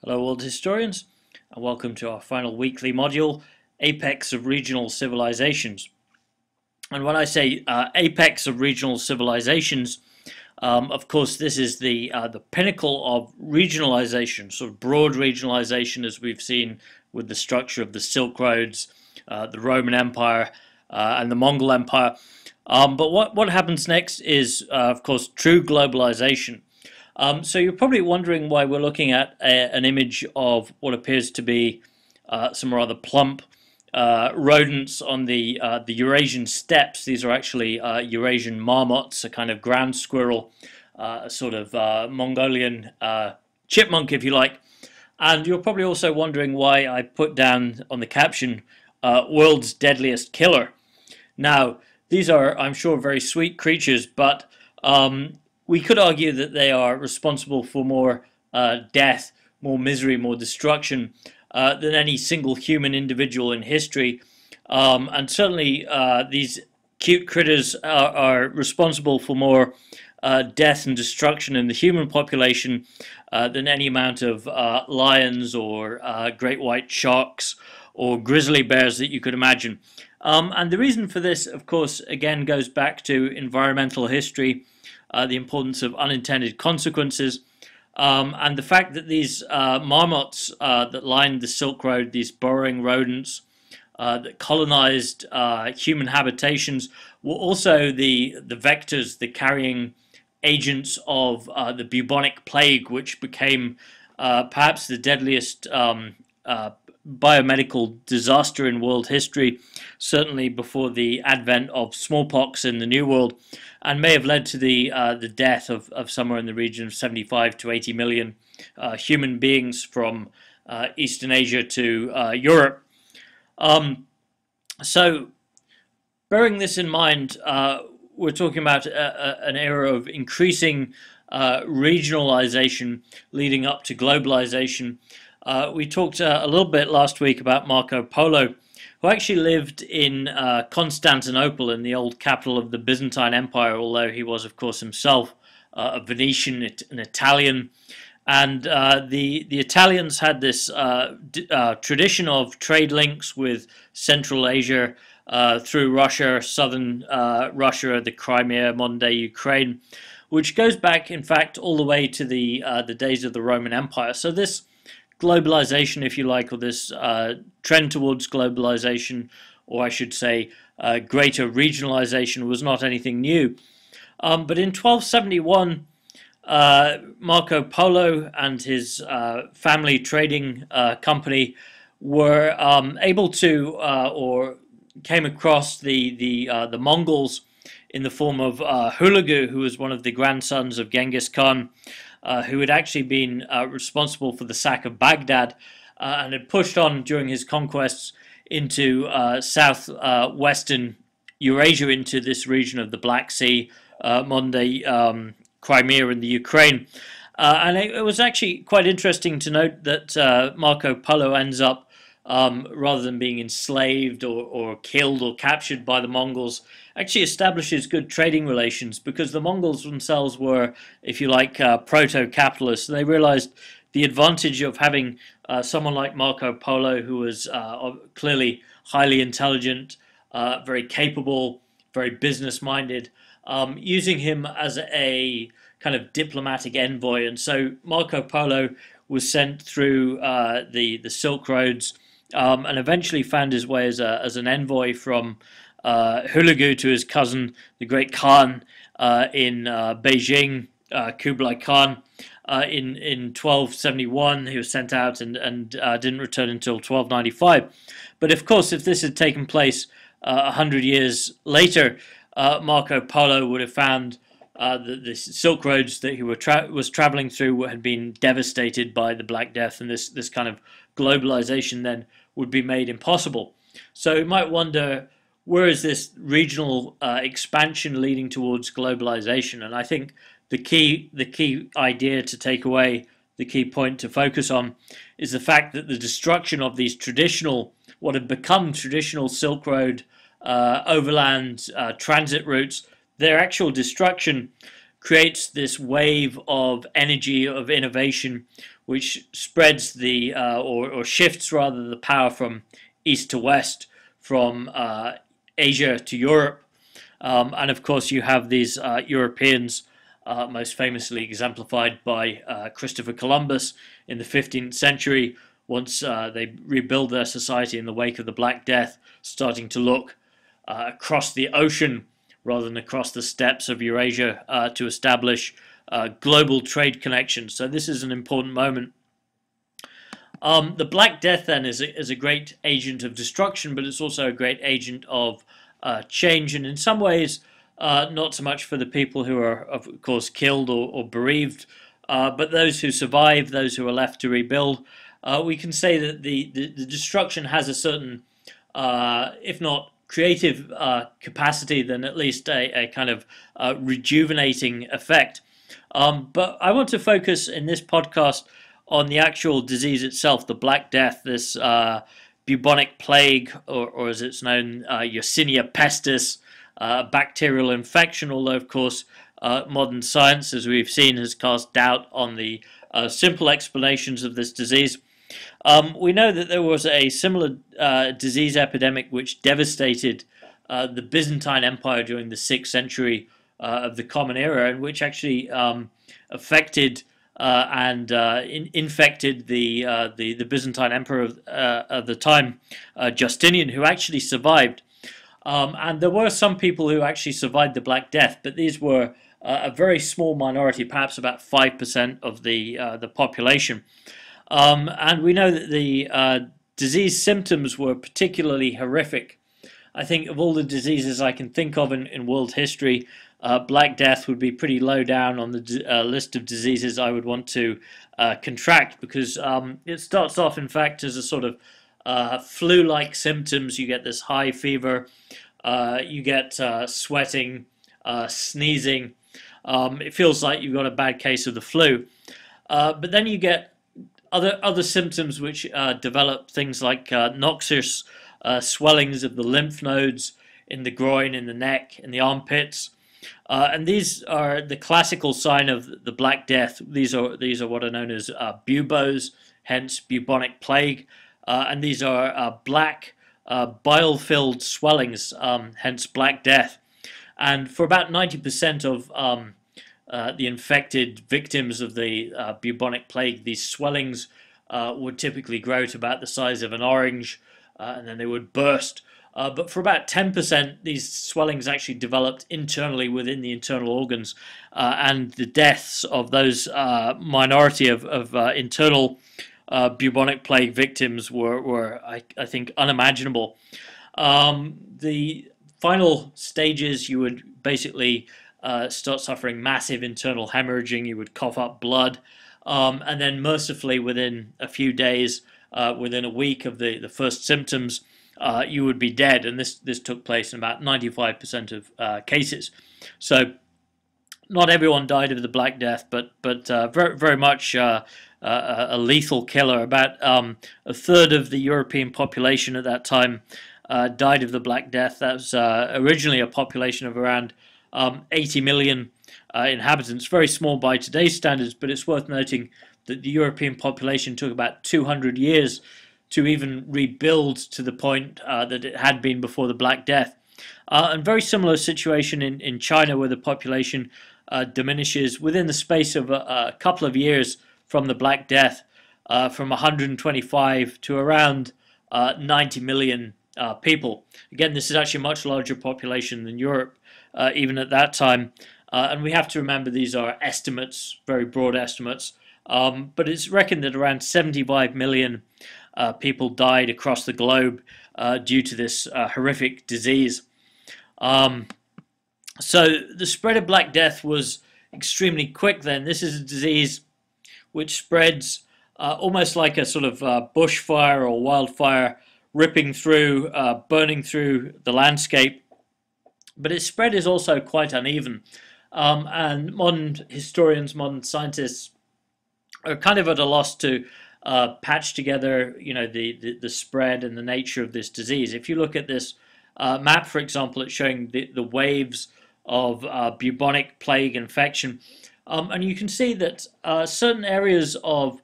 Hello world historians, and welcome to our final weekly module, Apex of Regional Civilizations. And when I say apex of regional civilizations, of course this is the pinnacle of regionalization, sort of broad regionalization as we've seen with the structure of the Silk Roads, the Roman Empire, and the Mongol Empire. But what happens next is, of course, true globalization. So you're probably wondering why we're looking at an image of what appears to be some rather plump rodents on the Eurasian steppes. These are actually Eurasian marmots, a kind of ground squirrel, a sort of Mongolian chipmunk, if you like. And you're probably also wondering why I put down on the caption, "World's Deadliest Killer." Now, these are, I'm sure, very sweet creatures, but we could argue that they are responsible for more death, more misery, more destruction than any single human individual in history. And certainly these cute critters are responsible for more death and destruction in the human population than any amount of lions or great white sharks or grizzly bears that you could imagine. And the reason for this, of course, again goes back to environmental history, the importance of unintended consequences, and the fact that these marmots that lined the Silk Road, these burrowing rodents that colonized human habitations, were also the vectors, the carrying agents of the bubonic plague, which became perhaps the deadliest biomedical disaster in world history, certainly before the advent of smallpox in the New World, and may have led to the death of somewhere in the region of 75 to 80 million human beings from Eastern Asia to Europe. So, bearing this in mind, we're talking about an era of increasing regionalization leading up to globalization. We talked a little bit last week about Marco Polo, who actually lived in Constantinople, in the old capital of the Byzantine Empire, although he was, of course, himself a Venetian, an Italian. And the Italians had this tradition of trade links with Central Asia through Russia, southern Russia, the Crimea, modern-day Ukraine, which goes back, in fact, all the way to the days of the Roman Empire. So this globalization, if you like, or this trend towards globalization, or I should say greater regionalization, was not anything new. But in 1271, Marco Polo and his family trading company were able to, or came across the Mongols in the form of Hulagu, who was one of the grandsons of Genghis Khan, who had actually been responsible for the sack of Baghdad and had pushed on during his conquests into southwestern Eurasia, into this region of the Black Sea, modern-day Crimea and the Ukraine. And it was actually quite interesting to note that Marco Polo ends up, rather than being enslaved or killed or captured by the Mongols, actually establishes good trading relations, because the Mongols themselves were, if you like, proto-capitalists. And they realized the advantage of having someone like Marco Polo, who was clearly highly intelligent, very capable, very business-minded, using him as a kind of diplomatic envoy. And so Marco Polo was sent through the Silk Roads, and eventually found his way as an envoy from Hulagu to his cousin, the great Khan, in Beijing, Kublai Khan. In 1271, he was sent out and didn't return until 1295. But of course, if this had taken place 100 years later, Marco Polo would have found the Silk Roads that he was traveling through had been devastated by the Black Death, and this kind of globalization then would be made impossible. So you might wonder, where is this regional expansion leading towards globalization? And I think the key idea to take away, the key point to focus on, is the fact that the destruction of these traditional, what had become traditional Silk Road overland transit routes, their actual destruction creates this wave of energy, of innovation, which spreads the or shifts rather the power from east to west, from Asia to Europe. And of course, you have these Europeans, most famously exemplified by Christopher Columbus in the 15th century, once they rebuild their society in the wake of the Black Death, starting to look across the ocean rather than across the steppes of Eurasia to establish global trade connections. So this is an important moment. The Black Death then is a great agent of destruction, but it's also a great agent of change, and in some ways not so much for the people who are, of course, killed or bereaved, but those who survive, those who are left to rebuild. We can say that the destruction has a certain, if not creative capacity, then at least a kind of rejuvenating effect. But I want to focus in this podcast on the actual disease itself, the Black Death, this bubonic plague, or as it's known, Yersinia pestis, bacterial infection, although of course modern science, as we've seen, has cast doubt on the simple explanations of this disease. We know that there was a similar disease epidemic which devastated the Byzantine Empire during the 6th century of the Common Era, and which actually affected and infected the Byzantine Emperor of the time, Justinian, who actually survived. And there were some people who actually survived the Black Death, but these were a very small minority, perhaps about 5% of the population. And we know that the disease symptoms were particularly horrific. I think of all the diseases I can think of in world history, Black Death would be pretty low down on the list of diseases I would want to contract, because it starts off, in fact, as a sort of flu-like symptoms. You get this high fever, you get sweating, sneezing. It feels like you've got a bad case of the flu. But then you get other symptoms which develop, things like noxious swellings of the lymph nodes in the groin, in the neck, in the armpits. And these are the classical sign of the Black Death. These are what are known as buboes, hence bubonic plague. And these are black, bile-filled swellings, hence Black Death. And for about 90% of the infected victims of the bubonic plague, these swellings would typically grow to about the size of an orange, and then they would burst. But for about 10%, these swellings actually developed internally within the internal organs, and the deaths of those minority of internal bubonic plague victims were I think, unimaginable. The final stages, you would basically start suffering massive internal hemorrhaging. You would cough up blood, and then mercifully within a few days, within a week of the first symptoms, you would be dead. And this took place in about 95% of cases. So not everyone died of the Black Death, but very, very much a lethal killer. About a third of the European population at that time died of the Black Death. That was originally a population of around 80 million inhabitants, very small by today's standards, but it's worth noting that the European population took about 200 years to even rebuild to the point that it had been before the Black Death. And very similar situation in China, where the population diminishes within the space of a couple of years from the Black Death, from 125 to around 90 million people. Again, this is actually a much larger population than Europe, even at that time. And we have to remember these are estimates, very broad estimates. But it's reckoned that around 75 million people died across the globe due to this horrific disease. So the spread of Black Death was extremely quick then. This is a disease which spreads almost like a sort of bushfire or wildfire, ripping through, burning through the landscape. But its spread is also quite uneven. And modern historians, modern scientists are kind of at a loss to patch together, the spread and the nature of this disease. If you look at this map, for example, it's showing the waves of bubonic plague infection. And you can see that certain areas of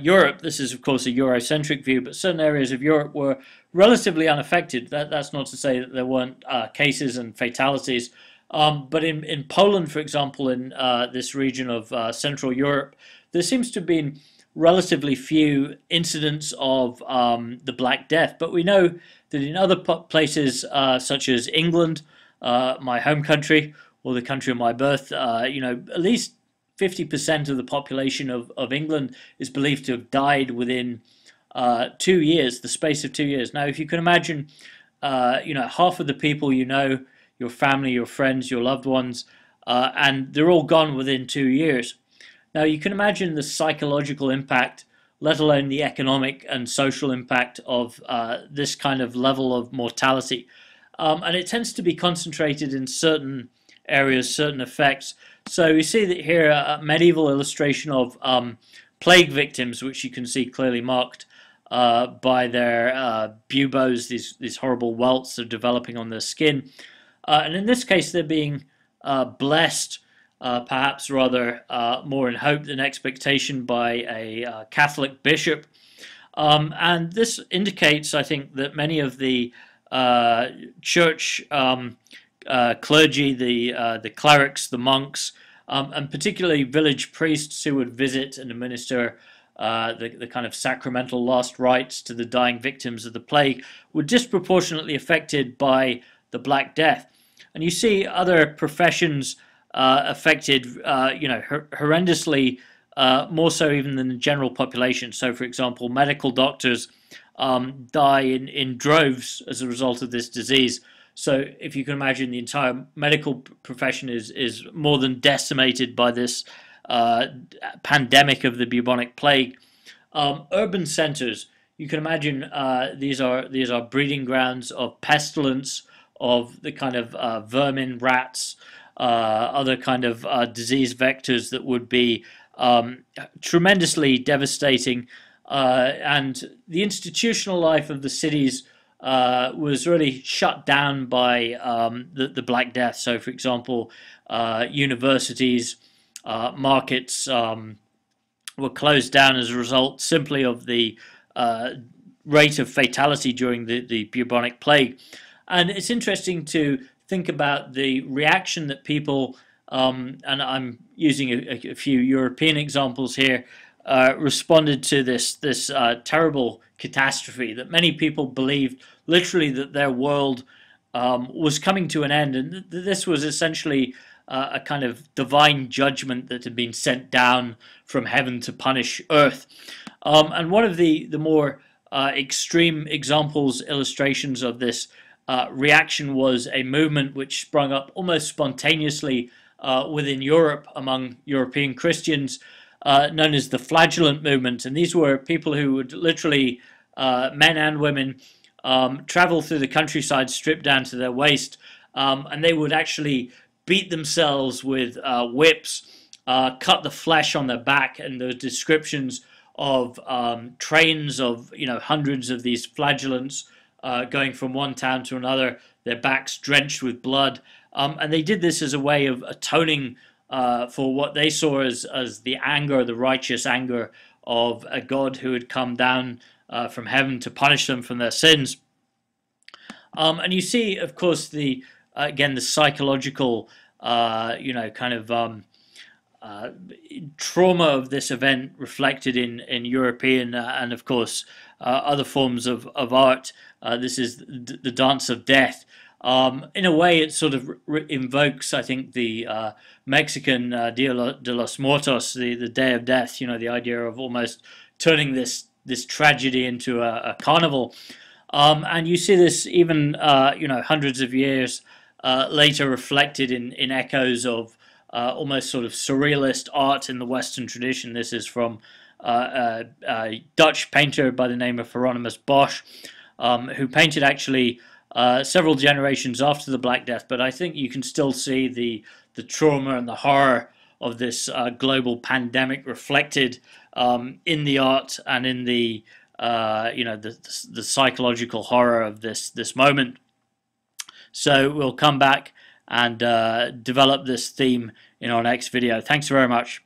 Europe, this is of course a Eurocentric view, but certain areas of Europe were relatively unaffected. That's not to say that there weren't cases and fatalities. But in Poland, for example, in this region of Central Europe, there seems to have been relatively few incidents of the Black Death. But we know that in other places, such as England, my home country, or the country of my birth, at least 50% of the population of England is believed to have died within 2 years, the space of 2 years. Now, if you can imagine, half of the people you know, your family, your friends, your loved ones, and they're all gone within 2 years. Now, you can imagine the psychological impact, let alone the economic and social impact of this kind of level of mortality. And it tends to be concentrated in certain areas, certain effects. So we see that here a medieval illustration of plague victims, which you can see clearly marked by their buboes, these horrible welts that are developing on their skin. And in this case, they're being blessed, perhaps rather more in hope than expectation, by a Catholic bishop. And this indicates, I think, that many of the church clergy, the clerics, the monks, and particularly village priests who would visit and administer the kind of sacramental last rites to the dying victims of the plague, were disproportionately affected by the Black Death. And you see other professions affected, horrendously, more so even than the general population. So, for example, medical doctors die in droves as a result of this disease. So, if you can imagine, the entire medical profession is more than decimated by this pandemic of the bubonic plague. Urban centers, you can imagine, these are breeding grounds of pestilence, of the kind of vermin, rats, other kind of disease vectors that would be tremendously devastating. And the institutional life of the cities was really shut down by the Black Death. So, for example, universities, markets were closed down as a result simply of the rate of fatality during the bubonic plague. And it's interesting to think about the reaction that people, and I'm using a few European examples here, responded to this terrible catastrophe, that many people believed literally that their world was coming to an end, and this was essentially a kind of divine judgment that had been sent down from heaven to punish earth. And one of the more extreme examples, illustrations of this reaction, was a movement which sprung up almost spontaneously within Europe among European Christians, known as the Flagellant movement. And these were people who would literally, men and women, travel through the countryside stripped down to their waist, and they would actually beat themselves with whips, cut the flesh on their back, and the descriptions of trains of hundreds of these flagellants going from one town to another, their backs drenched with blood. And they did this as a way of atoning for what they saw as the anger, the righteous anger of a God who had come down from heaven to punish them from their sins. And you see, of course, the psychological, trauma of this event reflected in European and, of course, other forms of art. This is the dance of death. In a way, it sort of invokes, I think, the Mexican Dia de los Muertos, the Day of Death. The idea of almost turning this tragedy into a carnival. And you see this even, hundreds of years later, reflected in echoes of almost sort of surrealist art in the Western tradition. This is from a Dutch painter by the name of Hieronymus Bosch, who painted actually several generations after the Black Death, but I think you can still see the trauma and the horror of this global pandemic reflected in the art and in the psychological horror of this moment. So we'll come back and develop this theme in our next video. Thanks very much.